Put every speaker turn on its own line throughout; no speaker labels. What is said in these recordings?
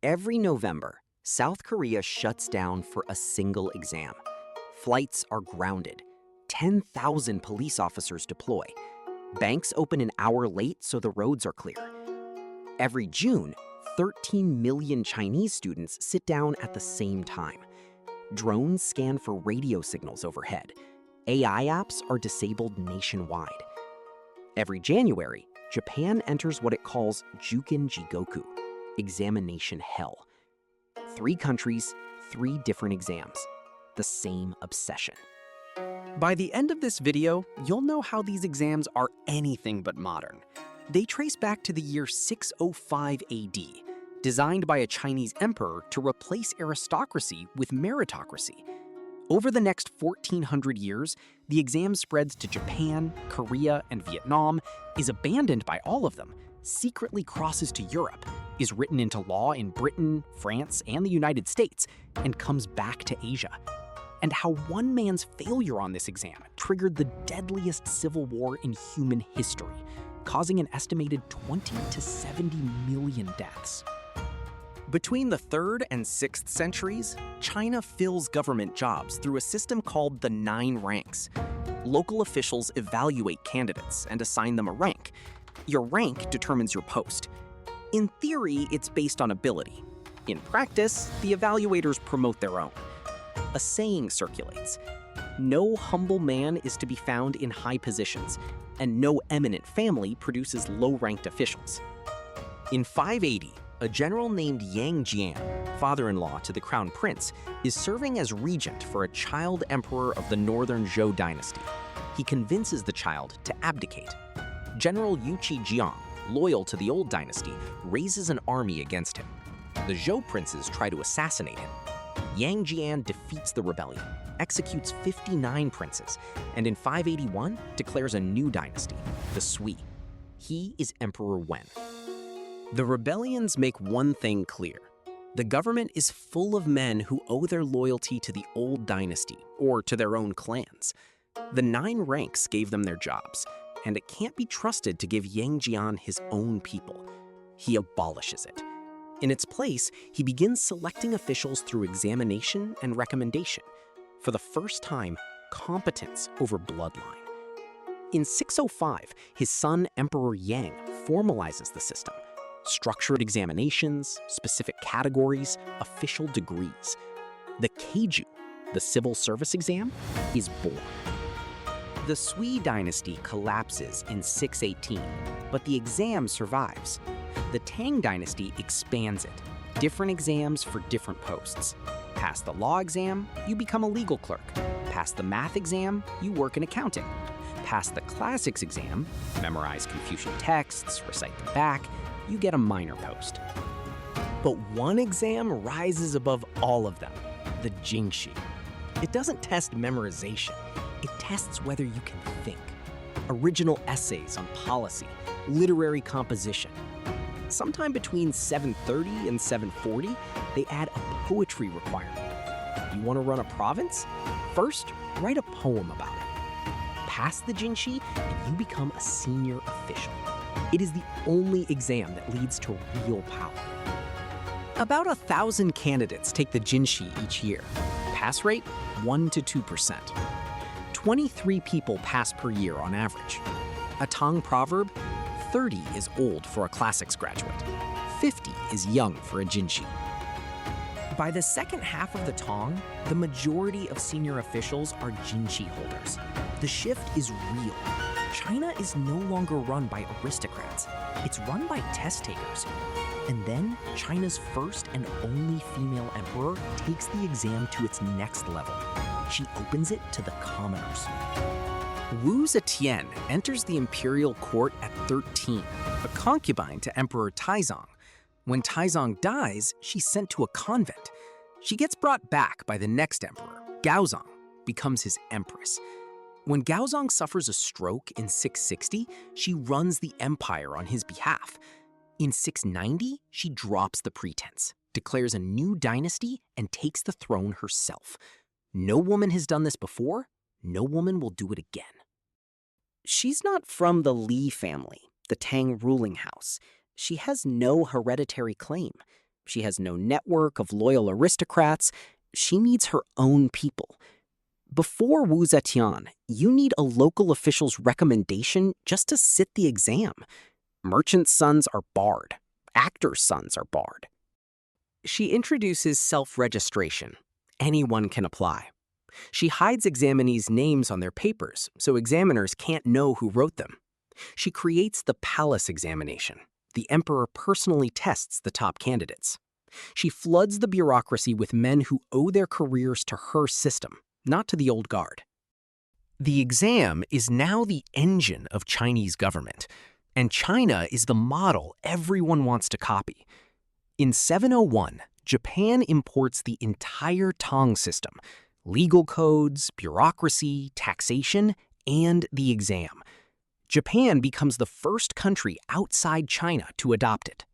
Every November, South Korea shuts down for a single exam. Flights are grounded. 10,000 police officers deploy. Banks open an hour late so the roads are clear. Every June, 13 million Chinese students sit down at the same time. Drones scan for radio signals overhead. AI apps are disabled nationwide. Every January, Japan enters what it calls Jukin Jigoku, examination hell. 3 countries, 3 different exams. The same obsession.
By the end of this video, you'll know how these exams are anything but modern. They trace back to the year 605 AD, designed by a Chinese emperor to replace aristocracy with meritocracy. Over the next 1,400 years, the exam spreads to Japan, Korea, and Vietnam, is abandoned by all of them, secretly crosses to Europe, is written into law in Britain, France, and the United States, and comes back to Asia. And how one man's failure on this exam triggered the deadliest civil war in human history, causing an estimated 20 to 70 million deaths. Between the 3rd and 6th centuries, China fills government jobs through a system called the 9 ranks. Local officials evaluate candidates and assign them a rank. Your rank determines your post. In theory, it's based on ability. In practice, the evaluators promote their own. A saying circulates: no humble man is to be found in high positions, and no eminent family produces low-ranked officials. In 580, a general named Yang Jian, father-in-law to the crown prince, is serving as regent for a child emperor of the northern Zhou dynasty. He convinces the child to abdicate. General Yu Jiang, loyal to the old dynasty, raises an army against him. The Zhou princes try to assassinate him. Yang Jian defeats the rebellion, executes 59 princes, and in 581 declares a new dynasty, the Sui. He is Emperor Wen. The rebellions make one thing clear. The government is full of men who owe their loyalty to the old dynasty or to their own clans. The 9 ranks gave them their jobs, and it can't be trusted to give Yang Jian his own people. He abolishes it. In its place, he begins selecting officials through examination and recommendation. For the first time, competence over bloodline. In 605, his son Emperor Yang formalizes the system. Structured examinations, specific categories, official degrees. The Keju, the civil service exam, is born. The Sui dynasty collapses in 618, but the exam survives. The Tang dynasty expands it. Different exams for different posts. Pass the law exam, you become a legal clerk. Pass the math exam, you work in accounting. Pass the classics exam, memorize Confucian texts, recite them back, you get a minor post. But one exam rises above all of them, the Jingxi. It doesn't test memorization, it tests whether you can think. Original essays on policy, literary composition. Sometime between 730 and 740, they add a poetry requirement. You want to run a province? First, write a poem about it. Pass the Jingxi, and you become a senior official. It is the only exam that leads to real power. About 1,000 candidates take the Jingxi each year. Pass rate, 1 to 2%. 23 people pass per year on average. A Tang proverb: 30 is old for a classics graduate. 50 is young for a Jingxi. By the second half of the Tang, the majority of senior officials are Jingxi holders. The shift is real. China is no longer run by aristocrats. It's run by test takers. And then, China's first and only female emperor takes the exam to its next level. She opens it to the commoners. Wu Zetian enters the imperial court at 13, a concubine to Emperor Taizong. When Taizong dies, she's sent to a convent. She gets brought back by the next emperor, Gaozong, becomes his empress. When Gaozong suffers a stroke in 660, she runs the empire on his behalf. In 690, she drops the pretense, declares a new dynasty, and takes the throne herself. No woman has done this before, no woman will do it again. She's not from the Li family, the Tang ruling house. She has no hereditary claim. She has no network of loyal aristocrats. She needs her own people. Before Wu Zetian, you need a local official's recommendation just to sit the exam. Merchants' sons are barred. Actors' sons are barred. She introduces self-registration. Anyone can apply. She hides examinees' names on their papers, so examiners can't know who wrote them. She creates the palace examination. The emperor personally tests the top candidates. She floods the bureaucracy with men who owe their careers to her system, not to the old guard. The exam is now the engine of Chinese government, and China is the model everyone wants to copy. In 701, Japan imports the entire Tang system, legal codes, bureaucracy, taxation, and the exam. Japan becomes the first country outside China to adopt it.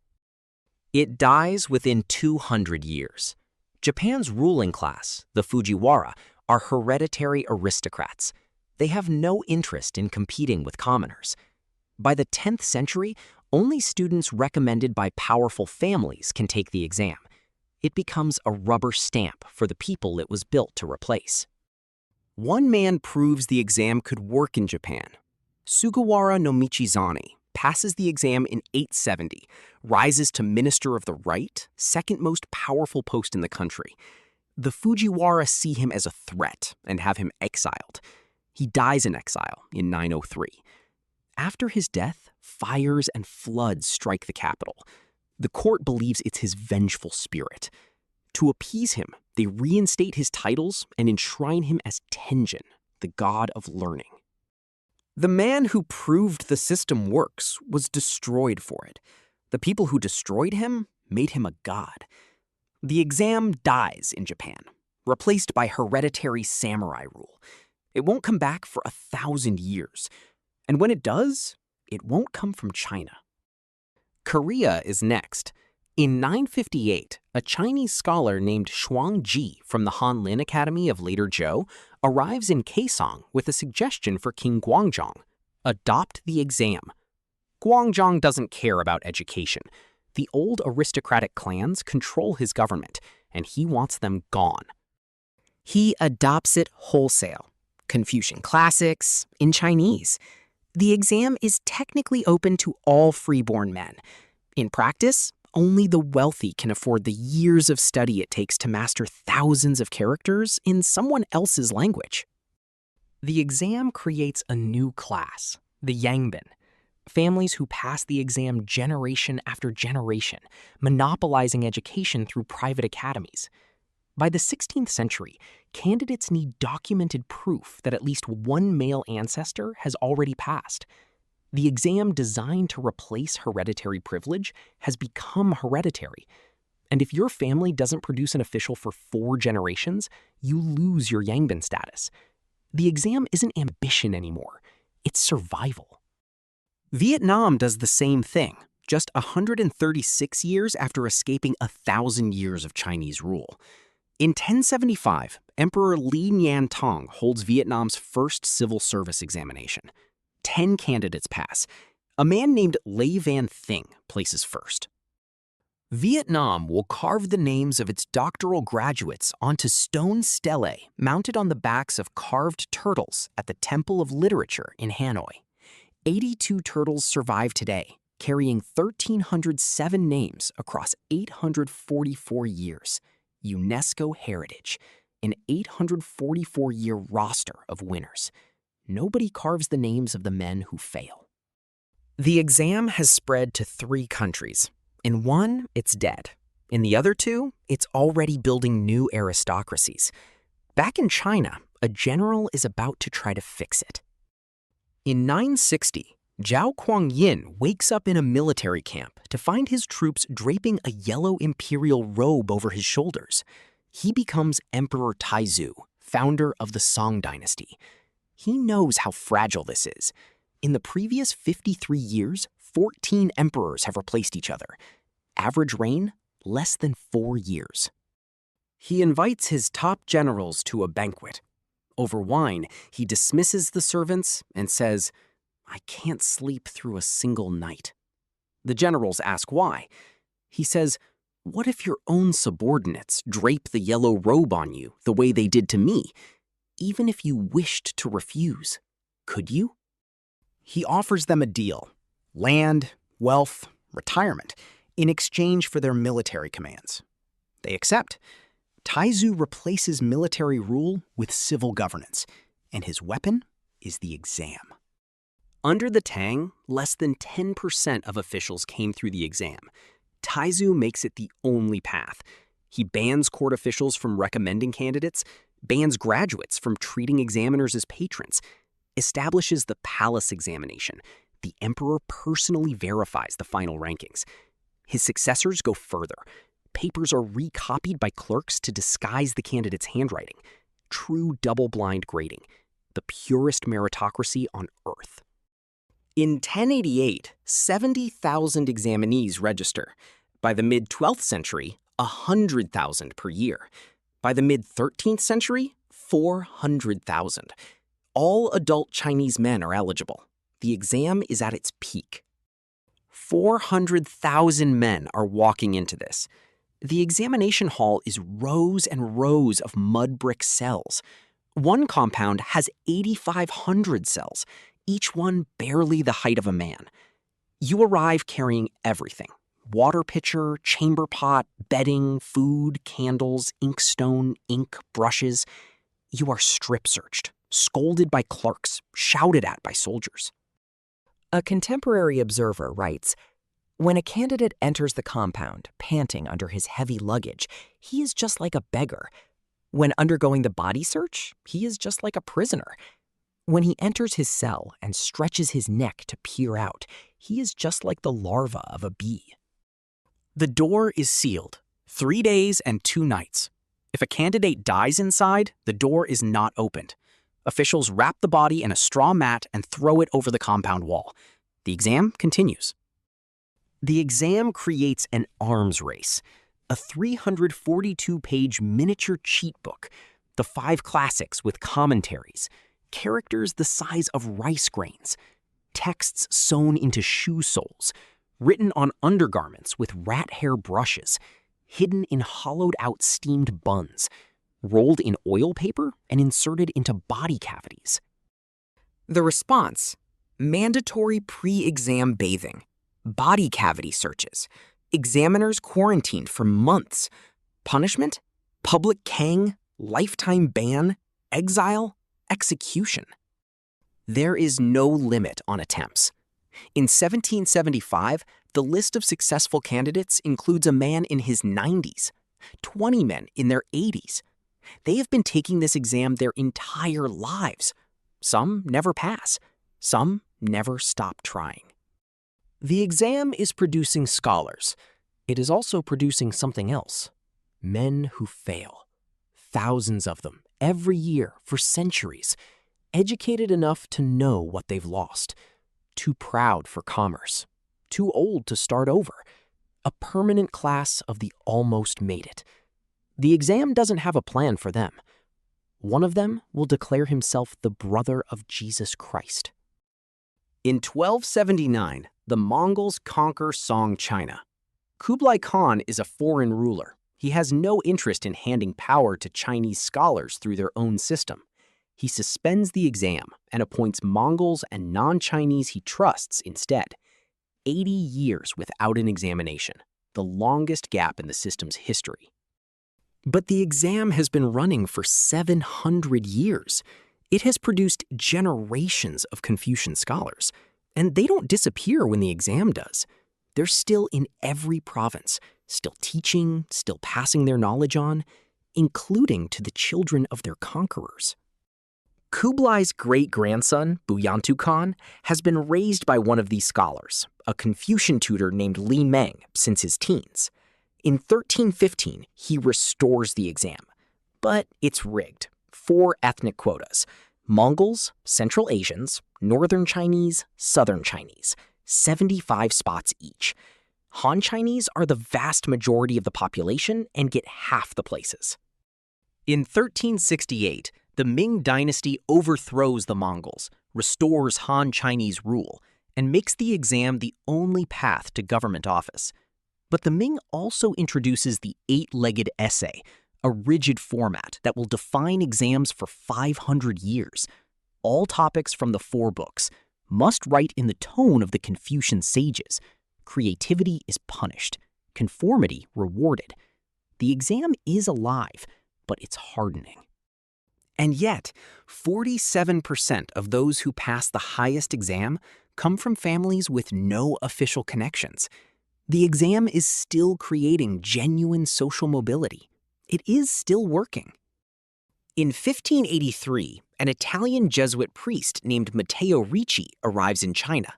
It dies within 200 years. Japan's ruling class, the Fujiwara, are hereditary aristocrats. They have no interest in competing with commoners. By the 10th century, only students recommended by powerful families can take the exam. It becomes a rubber stamp for the people it was built to replace. One man proves the exam could work in Japan. Sugawara no Michizane passes the exam in 870, rises to Minister of the Right, second most powerful post in the country. The Fujiwara see him as a threat and have him exiled. He dies in exile in 903. After his death, fires and floods strike the capital. The court believes it's his vengeful spirit. To appease him, they reinstate his titles and enshrine him as Tenjin, the god of learning. The man who proved the system works was destroyed for it. The people who destroyed him made him a god. The exam dies in Japan, replaced by hereditary samurai rule. It won't come back for 1,000 years. And when it does, it won't come from China. Korea is next. In 958, a Chinese scholar named Shuang Ji from the Hanlin Academy of later Zhou arrives in Kaesong with a suggestion for King Guangzhong: adopt the exam. Guangzhong doesn't care about education. The old aristocratic clans control his government, and he wants them gone. He adopts it wholesale. Confucian classics, in Chinese. The exam is technically open to all freeborn men. In practice, only the wealthy can afford the years of study it takes to master thousands of characters in someone else's language. The exam creates a new class, the Yangbin, families who pass the exam generation after generation, monopolizing education through private academies. By the 16th century, candidates need documented proof that at least one male ancestor has already passed. The exam designed to replace hereditary privilege has become hereditary. And if your family doesn't produce an official for 4 generations, you lose your Yangbin status. The exam isn't ambition anymore, it's survival. Vietnam does the same thing, just 136 years after escaping 1,000 years of Chinese rule. In 1075, Emperor Li Nhan Tong holds Vietnam's first civil service examination. 10 candidates pass. A man named Le Van Thing places first. Vietnam will carve the names of its doctoral graduates onto stone stelae mounted on the backs of carved turtles at the Temple of Literature in Hanoi. 82 turtles survive today, carrying 1,307 names across 844 years. UNESCO heritage, an 844-year roster of winners. Nobody carves the names of the men who fail. The exam has spread to 3 countries. In one, it's dead. In the other 2, it's already building new aristocracies. Back in China, a general is about to try to fix it. In 960, Zhao Kuang-yin wakes up in a military camp to find his troops draping a yellow imperial robe over his shoulders. He becomes Emperor Taizu, founder of the Song dynasty. He knows how fragile this is. In the previous 53 years, 14 emperors have replaced each other. Average reign, less than 4 years. He invites his top generals to a banquet. Over wine, he dismisses the servants and says, "I can't sleep through a single night." The generals ask why. He says, What if your own subordinates drape the yellow robe on you the way they did to me, even if you wished to refuse? Could you? He offers them a deal: land, wealth, retirement, in exchange for their military commands. They accept. Taizu replaces military rule with civil governance, and his weapon is the exam. Under the Tang, less than 10% of officials came through the exam. Taizu makes it the only path. He bans court officials from recommending candidates, bans graduates from treating examiners as patrons, establishes the palace examination. The emperor personally verifies the final rankings. His successors go further. Papers are recopied by clerks to disguise the candidate's handwriting. True double-blind grading, the purest meritocracy on earth. In 1088, 70,000 examinees register. By the mid-12th century, 100,000 per year. By the mid-13th century, 400,000. All adult Chinese men are eligible. The exam is at its peak. 400,000 men are walking into this. The examination hall is rows and rows of mud brick cells. One compound has 8,500 cells, each one barely the height of a man. You arrive carrying everything: water pitcher, chamber pot, bedding, food, candles, inkstone, ink, brushes. You are strip searched, scolded by clerks, shouted at by soldiers.
A contemporary observer writes, "When a candidate enters the compound, panting under his heavy luggage, he is just like a beggar. When undergoing the body search, he is just like a prisoner. When he enters his cell and stretches his neck to peer out, he is just like the larva of a bee."
The door is sealed, 3 days and 2 nights. If a candidate dies inside, the door is not opened. Officials wrap the body in a straw mat and throw it over the compound wall. The exam continues. The exam creates an arms race, a 342-page miniature cheat book, the 5 classics with commentaries, characters the size of rice grains, texts sewn into shoe soles, written on undergarments with rat hair brushes, hidden in hollowed-out steamed buns, rolled in oil paper and inserted into body cavities.
The response: mandatory pre-exam bathing, body cavity searches, examiners quarantined for months, punishment, public kang, lifetime ban, exile, execution. There is no limit on attempts. In 1775, the list of successful candidates includes a man in his 90s, 20 men in their 80s. They have been taking this exam their entire lives. Some never pass. Some never stop trying. The exam is producing scholars. It is also producing something else: men who fail. Thousands of them, every year, for centuries. Educated enough to know what they've lost. Too proud for commerce. Too old to start over. A permanent class of the almost made it. The exam doesn't have a plan for them. One of them will declare himself the brother of Jesus Christ. In 1279, the Mongols conquer Song China. Kublai Khan is a foreign ruler. He has no interest in handing power to Chinese scholars through their own system. He suspends the exam and appoints Mongols and non-Chinese he trusts instead. 80 years without an examination, the longest gap in the system's history. But the exam has been running for 700 years. It has produced generations of Confucian scholars, and they don't disappear when the exam does. They're still in every province, still teaching, still passing their knowledge on, including to the children of their conquerors. Kublai's great-grandson, Buyantu Khan, has been raised by one of these scholars, a Confucian tutor named Li Meng, since his teens. In 1315, he restores the exam. But it's rigged. 4 ethnic quotas: Mongols, Central Asians, Northern Chinese, Southern Chinese, 75 spots each. Han Chinese are the vast majority of the population and get half the places. In 1368, the Ming dynasty overthrows the Mongols, restores Han Chinese rule, and makes the exam the only path to government office.
But the Ming also introduces the eight-legged essay, a rigid format that will define exams for 500 years. All topics from the four books must write in the tone of the Confucian sages. Creativity is punished, conformity rewarded. The exam is alive, but it's hardening. And yet, 47% of those who pass the highest exam come from families with no official connections. The exam is still creating genuine social mobility. It is still working. In 1583, an Italian Jesuit priest named Matteo Ricci arrives in China.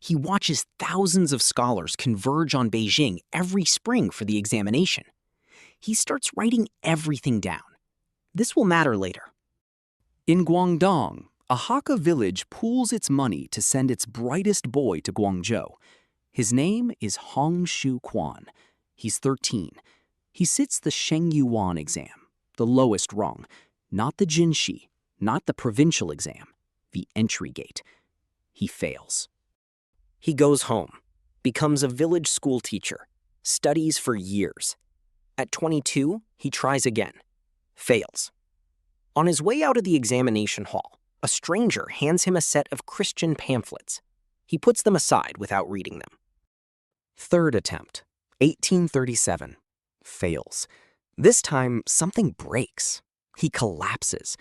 He watches thousands of scholars converge on Beijing every spring for the examination. He starts writing everything down. This will matter later. In Guangdong, a Hakka village pools its money to send its brightest boy to Guangzhou. His name is Hong Shu Quan. He's 13. He sits the Sheng Yuan exam, the lowest rung, not the Jinshi, not the provincial exam, the entry gate. He fails. He goes home, becomes a village school teacher, studies for years. At 22, he tries again, fails. On his way out of the examination hall, a stranger hands him a set of Christian pamphlets. He puts them aside without reading them. Third attempt, 1837, fails. This time, something breaks. He collapses.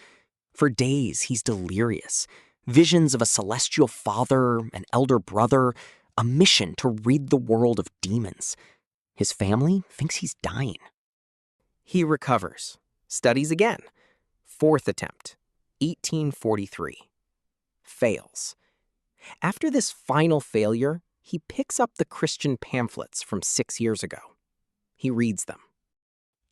For days, he's delirious. Visions of a celestial father, an elder brother, a mission to rid the world of demons. His family thinks he's dying. He recovers, studies again. Fourth attempt, 1843, fails. After this final failure, he picks up the Christian pamphlets from 6 years ago. He reads them.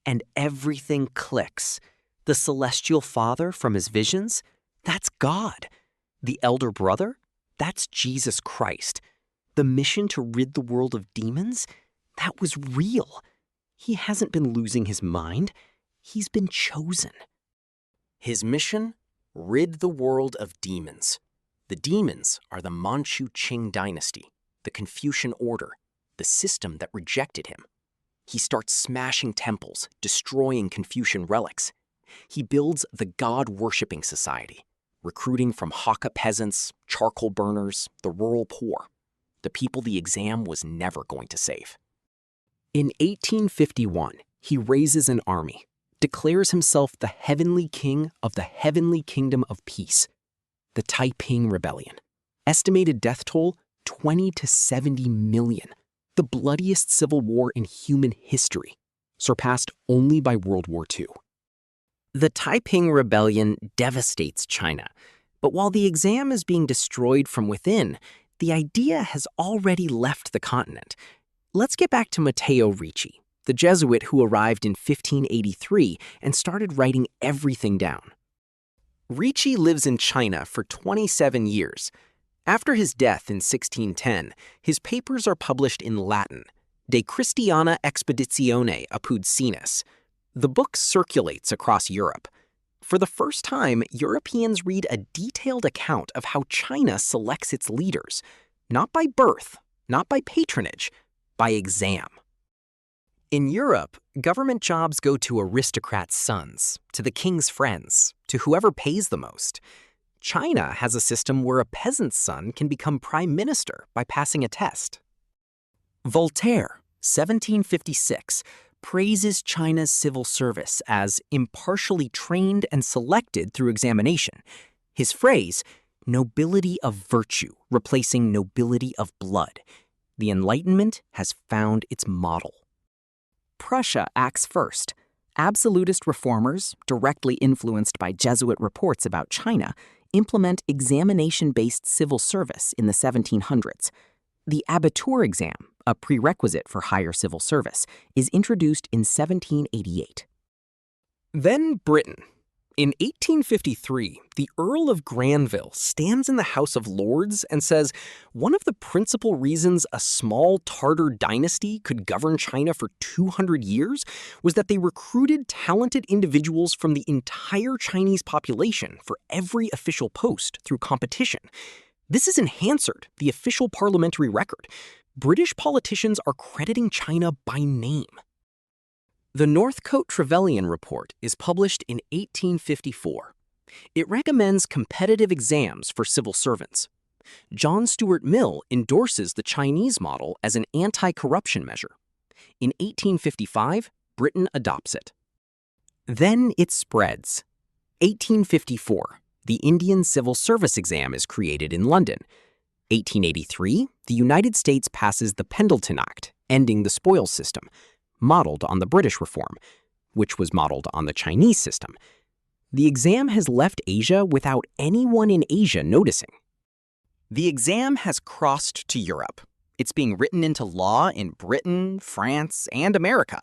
And everything clicks. The celestial father from his visions, that's God. The elder brother, that's Jesus Christ. The mission to rid the world of demons, that was real. He hasn't been losing his mind. He's been chosen. His mission? Rid the world of demons. The demons are the Manchu Qing dynasty, the Confucian order, the system that rejected him. He starts smashing temples, destroying Confucian relics. He builds the God-worshipping society, recruiting from Hakka peasants, charcoal burners, the rural poor, the people the exam was never going to save. In 1851, he raises an army, declares himself the heavenly king of the heavenly kingdom of peace, the Taiping Rebellion. Estimated death toll, 20 to 70 million, the bloodiest civil war in human history, surpassed only by World War II. The Taiping Rebellion devastates China, but while the exam is being destroyed from within, the idea has already left the continent. Let's get back to Matteo Ricci, the Jesuit who arrived in 1583 and started writing everything down. Ricci lives in China for 27 years. After his death in 1610, his papers are published in Latin, De Christiana Expeditione apud Sinus. The book circulates across Europe. For the first time, Europeans read a detailed account of how China selects its leaders, not by birth, not by patronage, by exam. In Europe, government jobs go to aristocrats' sons, to the king's friends, to whoever pays the most. China has a system where a peasant's son can become prime minister by passing a test. Voltaire, 1756, praises China's civil service as impartially trained and selected through examination. His phrase, nobility of virtue, replacing nobility of blood. The Enlightenment has found its model. Prussia acts first. Absolutist reformers, directly influenced by Jesuit reports about China, implement examination-based civil service in the 1700s. The Abitur exam, a prerequisite for higher civil service, is introduced in 1788. Then Britain. In 1853, the Earl of Granville stands in the House of Lords and says one of the principal reasons a small Tartar dynasty could govern China for 200 years was that they recruited talented individuals from the entire Chinese population for every official post through competition. This is in Hansard, the official parliamentary record. British politicians are crediting China by name. The Northcote Trevelyan Report is published in 1854. It recommends competitive exams for civil servants. John Stuart Mill endorses the Chinese model as an anti-corruption measure. In 1855, Britain adopts it. Then it spreads. 1854, the Indian Civil Service exam is created in London. 1883, the United States passes the Pendleton Act, ending the spoils system, modeled on the British reform, which was modeled on the Chinese system. The exam has left Asia without anyone in Asia noticing. The exam has crossed to Europe. It's being written into law in Britain, France, and America.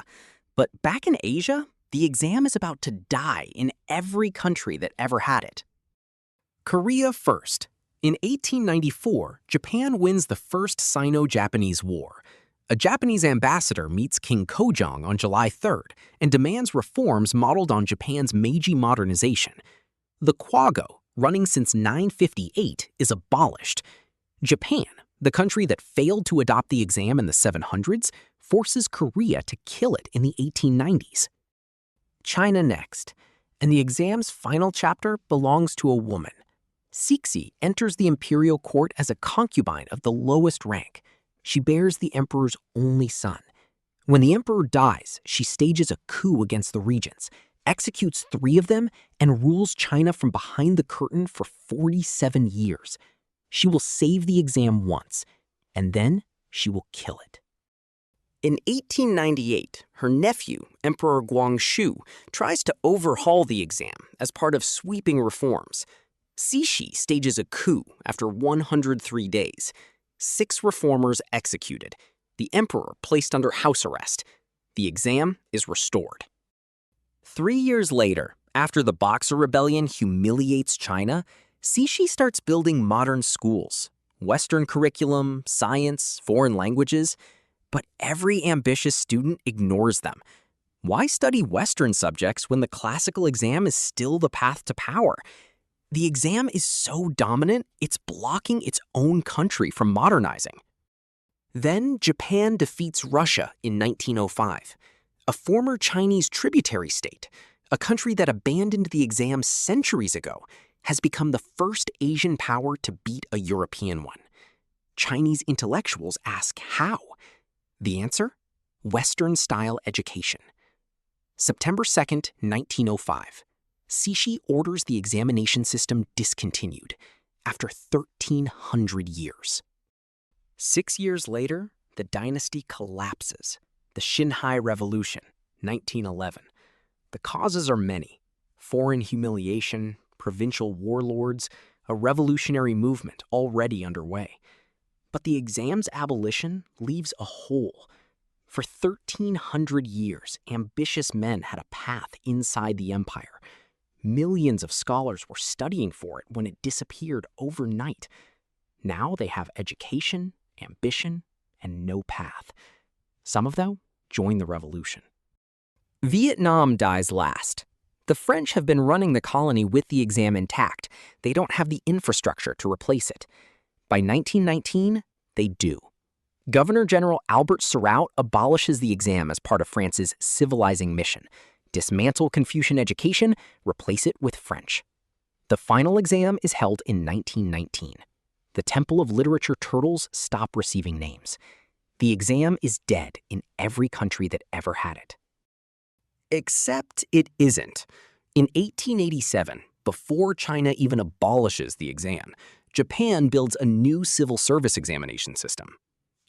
But back in Asia, the exam is about to die in every country that ever had it. Korea first. In 1894, Japan wins the First Sino-Japanese War. A Japanese ambassador meets King Kojong on July 3rd and demands reforms modeled on Japan's Meiji modernization. The kwago, running since 958, is abolished. Japan, the country that failed to adopt the exam in the 700s, forces Korea to kill it in the 1890s. China next, and the exam's final chapter belongs to a woman. Cixi enters the imperial court as a concubine of the lowest rank. She bears the emperor's only son. When the emperor dies, she stages a coup against the regents, executes 3 of them, and rules China from behind the curtain for 47 years. She will save the exam once, and then she will kill it. In 1898, her nephew, Emperor Guangxu, tries to overhaul the exam as part of sweeping reforms. Cixi stages a coup after 103 days. 6 reformers executed. The emperor placed under house arrest. The exam is restored. 3 years later, after the Boxer Rebellion humiliates China, Cixi starts building modern schools, Western curriculum, science, foreign languages, but every ambitious student ignores them. Why study Western subjects when the classical exam is still the path to power? The exam is so dominant, it's blocking its own country from modernizing. Then Japan defeats Russia in 1905, a former Chinese tributary state, a country that abandoned the exam centuries ago, has become the first Asian power to beat a European one. Chinese intellectuals ask how. The answer? Western-style education. September 2nd, 1905. Cixi orders the examination system discontinued after 1,300 years. 6 years later, the dynasty collapses. The Xinhai Revolution, 1911. The causes are many: foreign humiliation, provincial warlords, a revolutionary movement already underway. But the exam's abolition leaves a hole. For 1,300 years, ambitious men had a path inside the empire. Millions of scholars were studying for it when it disappeared overnight. Now they have education, ambition, and no path. Some of them join the revolution. Vietnam dies last. The French have been running the colony with the exam intact. They don't have the infrastructure to replace it. By 1919, they do. Governor General Albert Sarraut abolishes the exam as part of France's civilizing mission. Dismantle Confucian education, replace it with French. The final exam is held in 1919. The Temple of Literature turtles stop receiving names. The exam is dead in every country that ever had it. Except it isn't. In 1887, before China even abolishes the exam, Japan builds a new civil service examination system.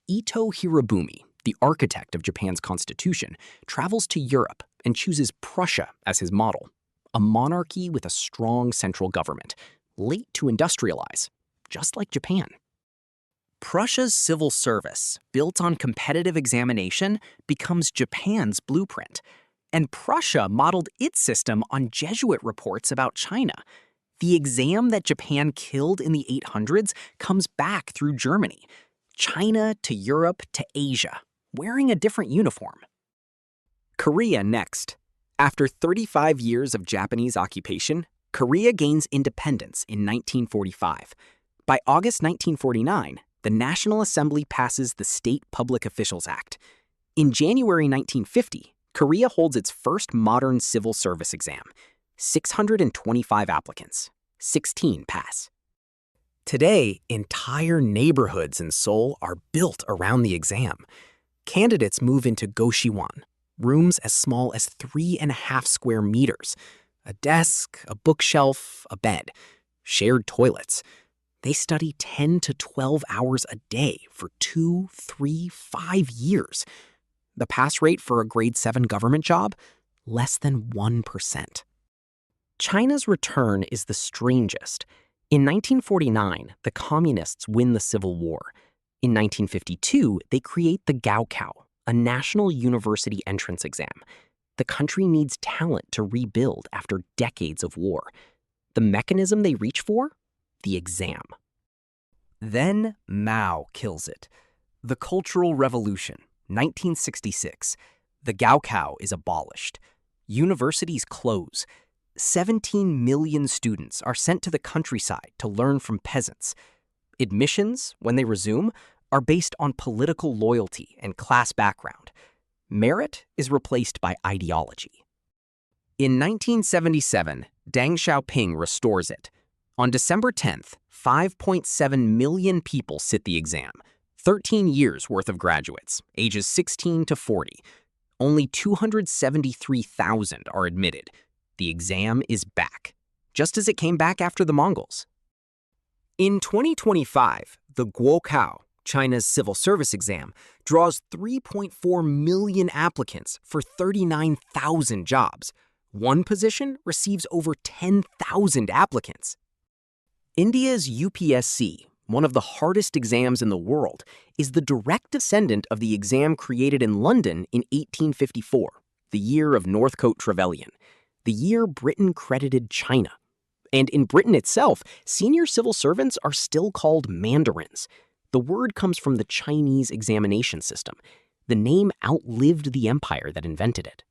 Ito Hirobumi, the architect of Japan's constitution, travels to Europe and chooses Prussia as his model, a monarchy with a strong central government, late to industrialize, just like Japan. Prussia's civil service, built on competitive examination, becomes Japan's blueprint. And Prussia modeled its system on Jesuit reports about China. The exam that Japan killed in the 800s comes back through Germany, China to Europe to Asia, wearing a different uniform. Korea next. After 35 years of Japanese occupation, Korea gains independence in 1945. By August 1949, the National Assembly passes the State Public Officials Act. In January 1950, Korea holds its first modern civil service exam. 625 applicants, 16 pass. Today, entire neighborhoods in Seoul are built around the exam. Candidates move into Goshiwon, rooms as small as 3.5 square meters, a desk, a bookshelf, a bed, shared toilets. They study 10 to 12 hours a day for 2, 3, 5 years. The pass rate for a grade 7 government job? Less than 1%. China's return is the strangest. In 1949, the communists win the Civil War. In 1952, they create the Gaokao, a national university entrance exam. The country needs talent to rebuild after decades of war. The mechanism they reach for? The exam. Then Mao kills it. The Cultural Revolution, 1966. The Gaokao is abolished. Universities close. 17 million students are sent to the countryside to learn from peasants. Admissions, when they resume, are based on political loyalty and class background. Merit is replaced by ideology. In 1977, Deng Xiaoping restores it. On December 10th, 5.7 million people sit the exam, 13 years worth of graduates, ages 16 to 40. Only 273,000 are admitted. The exam is back, just as it came back after the Mongols. In 2025, the Guokao, China's civil service exam, draws 3.4 million applicants for 39,000 jobs. One position receives over 10,000 applicants. India's UPSC, one of the hardest exams in the world, is the direct descendant of the exam created in London in 1854, the year of Northcote Trevelyan, the year Britain credited China. And in Britain itself, senior civil servants are still called mandarins. The word comes from the Chinese examination system. The name outlived the empire that invented it.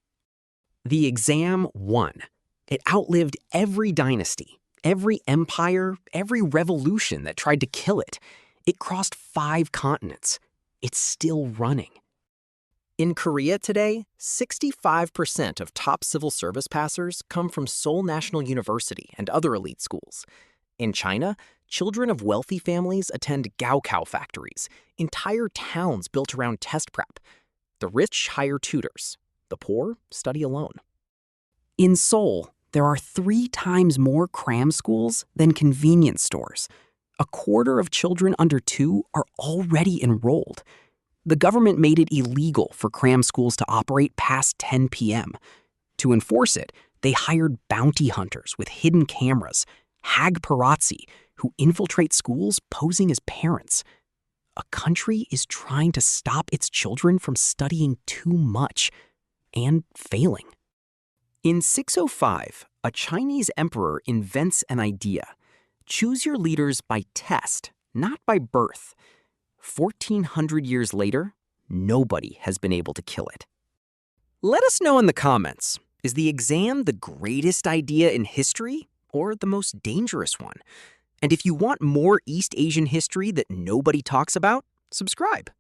The exam won. It outlived every dynasty, every empire, every revolution that tried to kill it. It crossed 5 continents. It's still running. In Korea today, 65% of top civil service passers come from Seoul National University and other elite schools. In China, children of wealthy families attend Gaokao factories, entire towns built around test prep. The rich hire tutors. The poor study alone. In Seoul, there are 3 times more cram schools than convenience stores. A quarter of children under 2 are already enrolled. The government made it illegal for cram schools to operate past 10 p.m. To enforce it, they hired bounty hunters with hidden cameras, hag parazzi, who infiltrate schools posing as parents. A country is trying to stop its children from studying too much and failing. In 605, a Chinese emperor invents an idea. Choose your leaders by test, not by birth. 1,400 years later, nobody has been able to kill it. Let us know in the comments, is the exam the greatest idea in history or the most dangerous one? And if you want more East Asian history that nobody talks about, subscribe.